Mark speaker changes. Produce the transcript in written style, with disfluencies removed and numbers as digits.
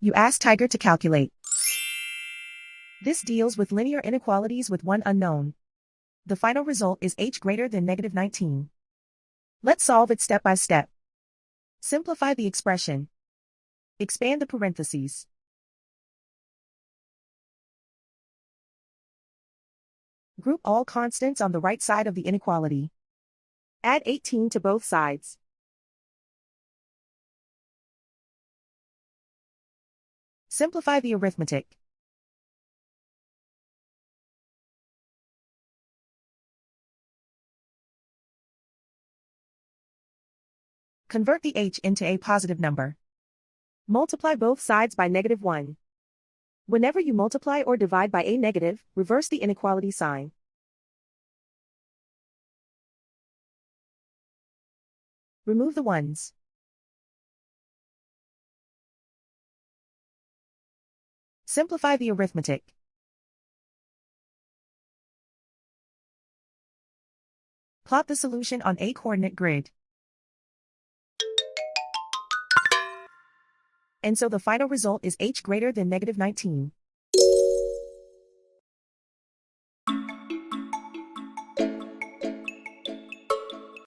Speaker 1: You ask Tiger to calculate. This deals with linear inequalities with one unknown. The final result is h greater than -19. Let's solve it step by step. Simplify the expression. Expand the parentheses. Group all constants on the right side of the inequality. Add 18 to both sides. Simplify the arithmetic. Convert the h into a positive number. Multiply both sides by -1. Whenever you multiply or divide by a negative, reverse the inequality sign. Remove the ones. Simplify the arithmetic. Plot the solution on a coordinate grid. And so the final result is h greater than -19.